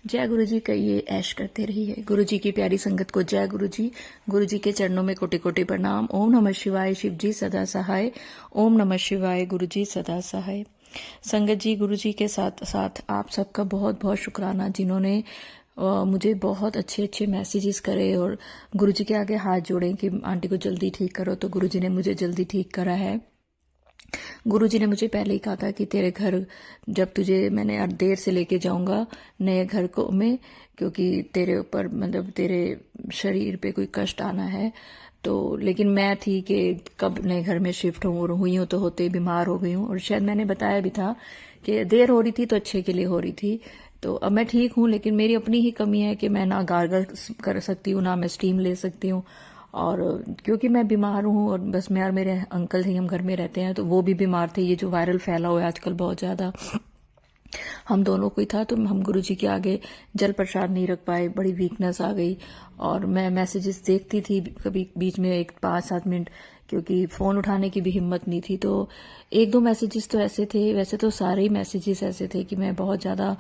जय गुरु जी कहिए, ऐश करते रहिए। गुरु जी की प्यारी संगत को जय गुरु जी। गुरु जी के चरणों में कोटि कोटि प्रणाम। ओम नमः शिवाय, शिव जी सदा सहाय। ओम नमः शिवाय, गुरु जी सदा सहाय। संगत जी, गुरु जी के साथ साथ आप सबका बहुत बहुत शुक्राना, जिन्होंने मुझे बहुत अच्छे अच्छे मैसेजेस करे और गुरु जी के आगे हाथ जोड़े कि आंटी को जल्दी ठीक करो। तो गुरु जी ने मुझे जल्दी ठीक करा है। गुरुजी ने मुझे पहले ही कहा था कि तेरे घर जब तुझे मैंने देर से लेके जाऊंगा नए घर को में, क्योंकि तेरे ऊपर मतलब तेरे शरीर पे कोई कष्ट आना है। तो लेकिन मैं थी कि कब नए घर में शिफ्ट हूँ, और हुई हूँ तो होते बीमार हो गई हूँ। और शायद मैंने बताया भी था कि देर हो रही थी तो अच्छे के लिए हो रही थी। तो अब मैं ठीक हूँ, लेकिन मेरी अपनी ही कमी है कि मैं ना गार्गल कर सकती हूँ, ना मैं स्टीम ले सकती हूँ। और क्योंकि मैं बीमार हूँ, और बस मैं और मेरे अंकल ही हम घर में रहते हैं, तो वो भी बीमार थे। ये जो वायरल फैला हुआ है आजकल बहुत ज़्यादा, हम दोनों को ही था। तो हम गुरु जी के आगे जल प्रसाद नहीं रख पाए, बड़ी वीकनेस आ गई। और मैं मैसेजेस देखती थी कभी बीच में 5-7 मिनट, क्योंकि फ़ोन उठाने की भी हिम्मत नहीं थी। तो एक दो मैसेजेस तो ऐसे थे, वैसे तो सारे ही मैसेजेस ऐसे थे कि मैं बहुत ज़्यादा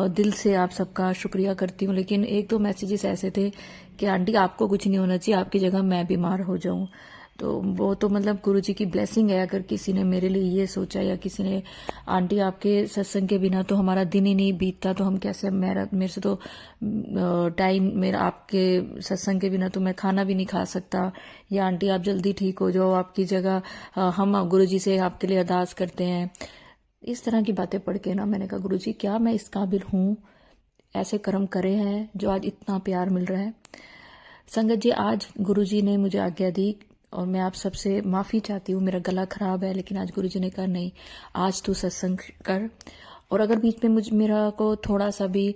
दिल से आप सबका शुक्रिया करती हूँ। लेकिन एक दो मैसेजेस ऐसे थे कि आंटी आपको कुछ नहीं होना चाहिए, आपकी जगह मैं बीमार हो जाऊँ। तो वो तो मतलब गुरु जी की ब्लेसिंग है, अगर किसी ने मेरे लिए ये सोचा, या किसी ने आंटी आपके सत्संग के बिना तो हमारा दिन ही नहीं बीतता, तो हम कैसे, मेरे से तो टाइम मेरा आपके सत्संग के बिना तो मैं खाना भी नहीं खा सकता, या आंटी आप जल्दी ठीक हो जाओ, आपकी जगह हम गुरु जी से आपके लिए अरदास करते हैं। इस तरह की बातें पढ़ के ना मैंने कहा गुरु जी क्या मैं इस काबिल हूँ, ऐसे कर्म करे हैं जो आज इतना प्यार मिल रहा है। संगत जी, आज गुरु जी ने मुझे आज्ञा दी, और मैं आप सबसे माफ़ी चाहती हूँ, मेरा गला खराब है, लेकिन आज गुरु जी ने कहा नहीं, आज तू सत्संग कर। और अगर बीच में मेरा को थोड़ा सा भी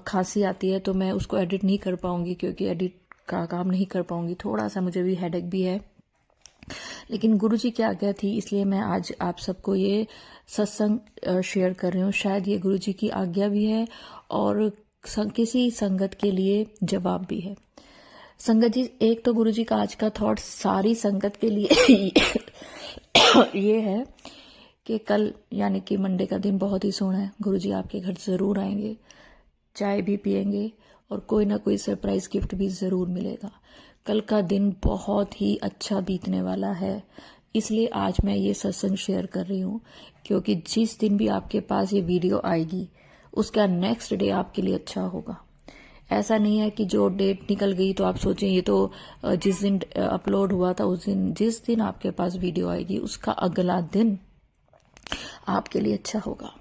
खांसी आती है तो मैं उसको एडिट नहीं कर पाऊंगी, क्योंकि एडिट का काम नहीं कर पाऊंगी, थोड़ा सा मुझे भी हेडेक भी है। लेकिन गुरु जी की आज्ञा थी, इसलिए मैं आज आप सबको ये सत्संग शेयर कर रही हूँ। शायद ये गुरु जी की आज्ञा भी है, और किसी संगत के लिए जवाब भी है। संगत जी, एक तो गुरु जी का आज का थॉट सारी संगत के लिए ये है कि कल यानी कि मंडे का दिन बहुत ही सोहना है। गुरु जी आपके घर ज़रूर आएंगे, चाय भी पियेंगे, और कोई ना कोई सरप्राइज गिफ्ट भी ज़रूर मिलेगा। कल का दिन बहुत ही अच्छा बीतने वाला है, इसलिए आज मैं ये सत्संग शेयर कर रही हूँ, क्योंकि जिस दिन भी आपके पास ये वीडियो आएगी उसका नेक्स्ट डे आपके लिए अच्छा होगा। ऐसा नहीं है कि जो डेट निकल गई तो आप सोचें ये तो जिस दिन अपलोड हुआ था उस दिन, जिस दिन आपके पास वीडियो आएगी उसका अगला दिन आपके लिए अच्छा होगा।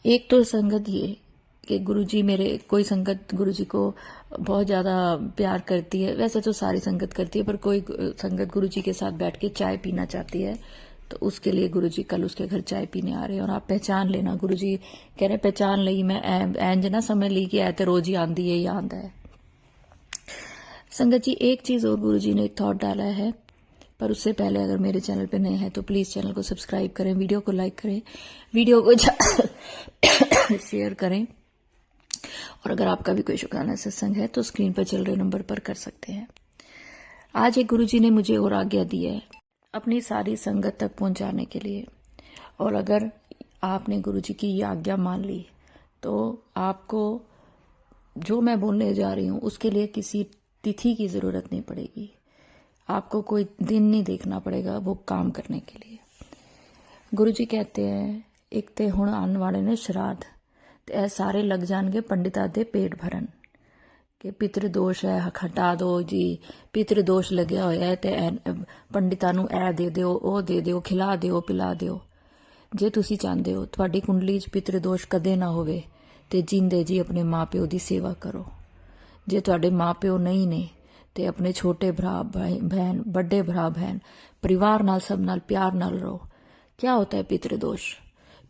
एक तो संगत ये कि गुरुजी मेरे, कोई संगत गुरुजी को बहुत ज़्यादा प्यार करती है, वैसे तो सारी संगत करती है, पर कोई संगत गुरुजी के साथ बैठ के चाय पीना चाहती है, तो उसके लिए गुरुजी कल उसके घर चाय पीने आ रहे हैं। और आप पहचान लेना, गुरुजी कह रहे पहचान ली, मैं एंज ना समझ ली कि ऐ तो रोज ही आंदी है या आंदा है। संगत जी, एक चीज़ और गुरुजी ने एक थॉट डाला है, पर उससे पहले अगर मेरे चैनल पे नए हैं तो प्लीज़ चैनल को सब्सक्राइब करें, वीडियो को लाइक करें, वीडियो को शेयर करें। और अगर आपका भी कोई शुक्राना सत्संग है तो स्क्रीन पर चल रहे नंबर पर कर सकते हैं। आज एक गुरुजी ने मुझे और आज्ञा दी है अपनी सारी संगत तक पहुंचाने के लिए। और अगर आपने गुरुजी की ये आज्ञा मान ली तो आपको जो मैं बोलने जा रही हूँ उसके लिए किसी तिथि की ज़रूरत नहीं पड़ेगी, आपको कोई दिन नहीं देखना पड़ेगा वो काम करने के लिए। गुरुजी कहते हैं एक ते हुण आने वाले ने श्राद्ध, ਤੇ ਇਹ ਸਾਰੇ ਲੱਗ ਜਾਣਗੇ ਪੰਡਿਤਾਂ ਦੇ ਪੇਟ ਭਰਨ ਕਿ ਪਿਤਰ ਦੋਸ਼ ਹੈ ਹਟਾ ਦਿਓ ਜੀ, ਪਿਤਰ ਦੋਸ਼ ਲੱਗਿਆ ਹੋਇਆ ਹੈ ਤੇ ਪੰਡਿਤਾਂ ਨੂੰ ਇਹ ਦੇ ਦਿਓ, ਉਹ ਦੇ ਦਿਓ, ਖਿਲਾ ਦਿਓ, ਪਿਲਾ ਦਿਓ। ਜੇ ਤੁਸੀਂ ਚਾਹੁੰਦੇ ਹੋ ਤੁਹਾਡੀ ਕੁੰਡਲੀ 'ਚ ਪਿਤਰ ਦੋਸ਼ ਕਦੇ ਨਾ ਹੋਵੇ ਤੇ ਜਿੰਦੇ ਜੀ ਆਪਣੇ ਮਾਪਿਓ ਦੀ ਸੇਵਾ ਕਰੋ। ਜੇ ਤੁਹਾਡੇ ਮਾਪਿਓ ਨਹੀਂ ਨੇ ਤੇ ਆਪਣੇ ਛੋਟੇ ਭਰਾ ਬਹਿਨ, ਵੱਡੇ ਭਰਾ ਬਹਿਨ, परिवार नाल सब नाल प्यार नाल रहो। क्या होता है पितृदोष?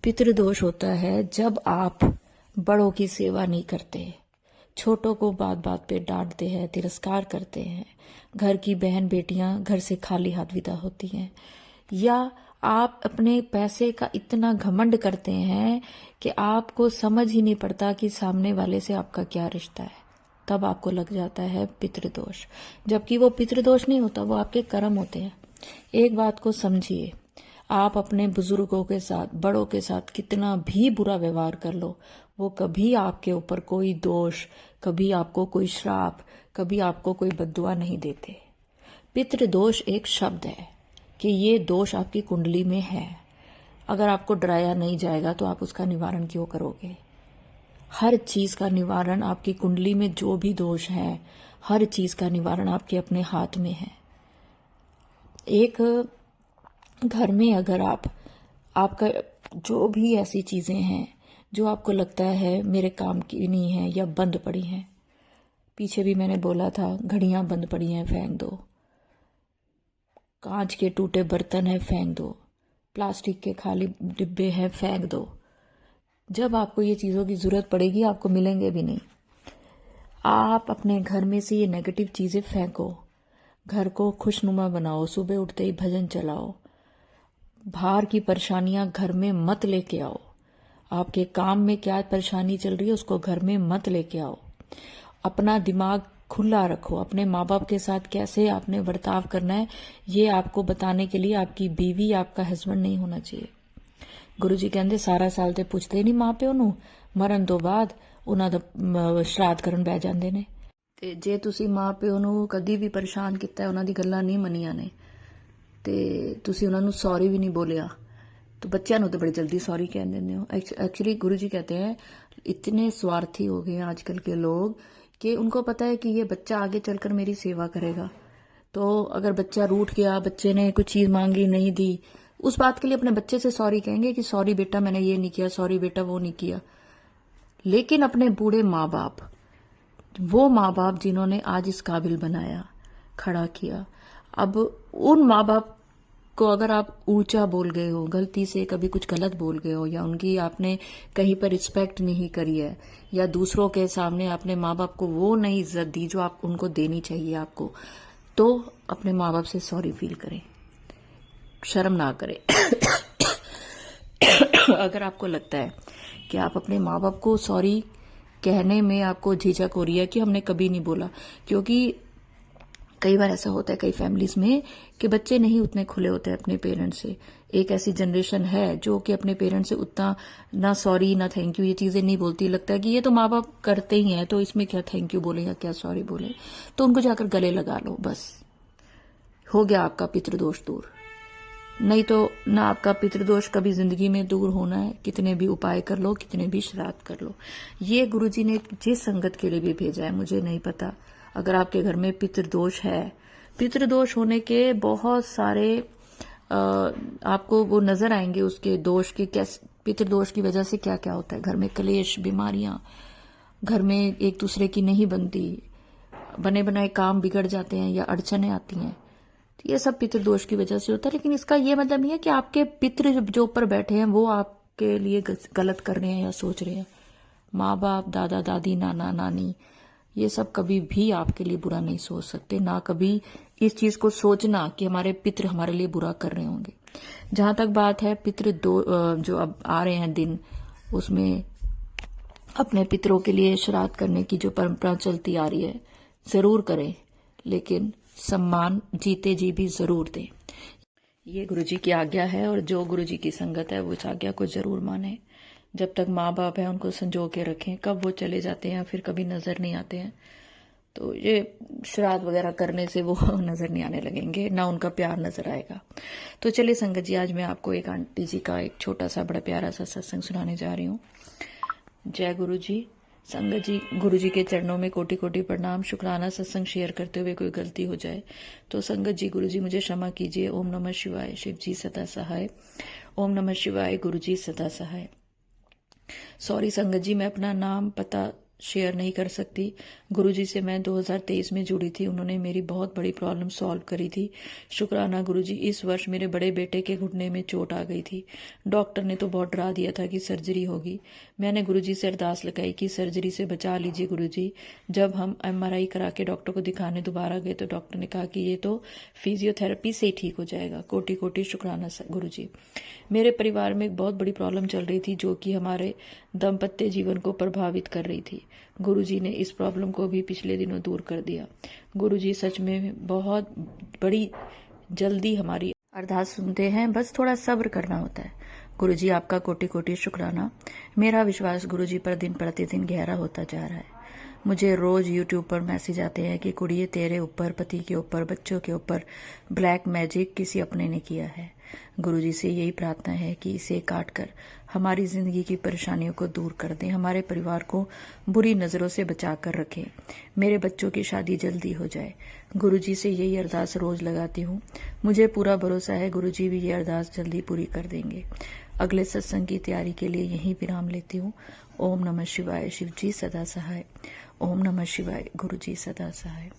पितृदोष होता है जब आप बड़ों की सेवा नहीं करते, छोटों को बात बात पे डांटते हैं, तिरस्कार करते हैं, घर की बहन बेटियां घर से खाली हाथ विदा होती हैं, या आप अपने पैसे का इतना घमंड करते हैं कि आपको समझ ही नहीं पड़ता कि सामने वाले से आपका क्या रिश्ता है, तब आपको लग जाता है पितृदोष। जबकि वो पितृदोष नहीं होता, वो आपके कर्म होते हैं। एक बात को समझिए, आप अपने बुजुर्गों के साथ, बड़ों के साथ कितना भी बुरा व्यवहार कर लो, वो कभी आपके ऊपर कोई दोष, कभी आपको कोई श्राप, कभी आपको कोई बद्दुआ नहीं देते। पितृदोष एक शब्द है कि ये दोष आपकी कुंडली में है। अगर आपको डराया नहीं जाएगा तो आप उसका निवारण क्यों करोगे? हर चीज का निवारण, आपकी कुंडली में जो भी दोष है, हर चीज का निवारण आपके अपने हाथ में है। एक घर में अगर आपका जो भी ऐसी चीजें हैं जो आपको लगता है मेरे काम की नहीं है या बंद पड़ी हैं, पीछे भी मैंने बोला था, घड़ियां बंद पड़ी हैं फेंक दो, कांच के टूटे बर्तन है फेंक दो, प्लास्टिक के खाली डिब्बे हैं फेंक दो। जब आपको ये चीज़ों की ज़रूरत पड़ेगी आपको मिलेंगे भी नहीं। आप अपने घर में से ये नेगेटिव चीज़ें फेंको, घर को खुशनुमा बनाओ, सुबह उठते ही भजन चलाओ, बाहर की परेशानियां घर में मत लेके आओ। आपके काम में क्या परेशानी चल रही है उसको घर में मत लेके आओ। अपना दिमाग खुला रखो। अपने माँ बाप के साथ कैसे आपने बर्ताव करना है ये आपको बताने के लिए आपकी बीवी, आपका हस्बैंड नहीं होना चाहिए। गुरु जी कहते सारा साल ते पुछते नहीं माँ प्यो नूं, मरण तो बाद उन्हां दा श्राद्ध करन बह जांदे ने। ते जे तुसी माँ प्यो नूं कदी भी परेशान कीता है, उन्हां दी गल्लां नहीं मनियां ने, ते तुसी उन्हां नूं सॉरी भी नहीं बोलिया, तो बच्चों को तो बड़ी जल्दी सॉरी कह देते हो। एक्चुअली गुरु जी कहते हैं इतने स्वार्थी हो गए हैं आजकल के लोग कि उनको पता है कि ये बच्चा आगे चलकर मेरी सेवा करेगा, तो अगर बच्चा रूठ गया, बच्चे ने कुछ चीज़ मांगी नहीं दी, उस बात के लिए अपने बच्चे से सॉरी कहेंगे कि सॉरी बेटा मैंने ये नहीं किया, सॉरी बेटा वो नहीं किया। लेकिन अपने बूढ़े माँ बाप, वो माँ बाप जिन्होंने आज इस काबिल बनाया, खड़ा किया, अब उन माँ बाप को अगर आप ऊंचा बोल गए हो, गलती से कभी कुछ गलत बोल गए हो, या उनकी आपने कहीं पर रिस्पेक्ट नहीं करी है, या दूसरों के सामने आपने माँ बाप को वो नहीं इज्जत दी जो आप उनको देनी चाहिए आपको, तो अपने माँ बाप से सॉरी फील करें, शर्म ना करें। अगर आपको लगता है कि आप अपने माँ बाप को सॉरी कहने में आपको झिझक हो रही है कि हमने कभी नहीं बोला, क्योंकि कई बार ऐसा होता है कई फैमिलीज में कि बच्चे नहीं उतने खुले होते हैं अपने पेरेंट्स से। एक ऐसी जनरेशन है जो कि अपने पेरेंट्स से उतना ना सॉरी ना थैंक यू ये चीजें नहीं बोलती, लगता है कि ये तो माँ बाप करते ही हैं तो इसमें क्या थैंक यू बोले या क्या सॉरी बोले, तो उनको जाकर गले लगा लो, बस हो गया आपका पितृदोष दूर। नहीं तो ना आपका पितृदोष कभी जिंदगी में दूर होना है, कितने भी उपाय कर लो, कितने भी श्राद्ध कर लो। ये गुरुजी ने जिस संगत के लिए भी भेजा है मुझे नहीं पता, अगर आपके घर में पितृदोष है, पितृदोष होने के बहुत सारे आपको वो नजर आएंगे, उसके दोष की कैसे, पितृदोष की वजह से क्या क्या होता है। घर में क्लेश, बीमारियां, घर में एक दूसरे की नहीं बनती, बने बनाए काम बिगड़ जाते हैं या अड़चने आती हैं, तो ये सब पितृदोष की वजह से होता है। लेकिन इसका ये मतलब नहीं है कि आपके पितृ जो ऊपर बैठे हैं वो आपके लिए गलत कर रहे हैं या सोच रहे हैं। माँ बाप, दादा दादी, नाना नानी, ये सब कभी भी आपके लिए बुरा नहीं सोच सकते, ना कभी इस चीज को सोचना कि हमारे पितृ हमारे लिए बुरा कर रहे होंगे। जहां तक बात है पितृ जो अब आ रहे हैं दिन, उसमें अपने पितरों के लिए श्राद्ध करने की जो परंपरा चलती आ रही है जरूर करें, लेकिन सम्मान जीते जी भी जरूर दें। ये गुरुजी की आज्ञा है और जो गुरुजी की संगत है वो इस आज्ञा को जरूर माने। जब तक माँ बाप है उनको संजो के रखें, कब वो चले जाते हैं फिर कभी नजर नहीं आते हैं, तो ये श्राद्ध वगैरह करने से वो नजर नहीं आने लगेंगे, ना उनका प्यार नजर आएगा। तो चलिए संगत जी, आज मैं आपको एक आंटी जी का एक छोटा सा बड़ा प्यारा सा सत्संग सुनाने जा रही हूँ। जय गुरु जी। संगत जी, गुरु जी के चरणों में कोटि कोटि प्रणाम। शुक्राना सत्संग शेयर करते हुए कोई गलती हो जाए तो संगत जी, गुरु जी मुझे क्षमा कीजिए। ओम नमः शिवाय, शिव जी सदा सहाय। ओम नमः शिवाय, गुरु जी सदा सहाय। सॉरी संगत जी, मैं अपना नाम पता शेयर नहीं कर सकती। गुरुजी से मैं 2023 में जुड़ी थी, उन्होंने मेरी बहुत बड़ी प्रॉब्लम सॉल्व करी थी। शुक्राना गुरुजी। इस वर्ष मेरे बड़े बेटे के घुटने में चोट आ गई थी, डॉक्टर ने तो बहुत डरा दिया था कि सर्जरी होगी। मैंने गुरुजी से अरदास लगाई कि सर्जरी से बचा लीजिए गुरुजी। जब हम MRI करा के डॉक्टर को दिखाने दोबारा गए तो डॉक्टर ने कहा कि ये तो फिजियोथेरेपी से ही ठीक हो जाएगा। कोटि कोटि शुक्राना गुरुजी। मेरे परिवार में एक बहुत बड़ी प्रॉब्लम चल रही थी जो कि हमारे दाम्पत्य जीवन को प्रभावित कर रही थी। गुरुजी ने इस प्रॉब्लम को भी पिछले दिनों दूर कर दिया। गुरुजी सच में बहुत बड़ी जल्दी हमारी अरदास सुनते हैं, बस थोड़ा सब्र करना होता है। गुरुजी आपका कोटि कोटि शुक्राना। मेरा विश्वास गुरुजी पर दिन प्रतिदिन गहरा होता जा रहा है। मुझे रोज यूट्यूब पर मैसेज आते हैं कि कुड़िए तेरे ऊपर, पति के ऊपर, बच्चों के ऊपर ब्लैक मैजिक किसी अपने ने किया है। गुरुजी से यही प्रार्थना है कि इसे काट कर हमारी जिंदगी की परेशानियों को दूर कर दें, हमारे परिवार को बुरी नजरों से बचा कर रखें, मेरे बच्चों की शादी जल्दी हो जाए। गुरुजी से यही अरदास रोज लगाती हूँ। मुझे पूरा भरोसा है गुरुजी भी ये अरदास जल्दी पूरी कर देंगे। अगले सत्संग की तैयारी के लिए यहीं विराम लेती हूँ। ओम नमः शिवाय। शिव जी सदा सहाय। ओम नमः शिवाय। गुरु जी सदा सहाय।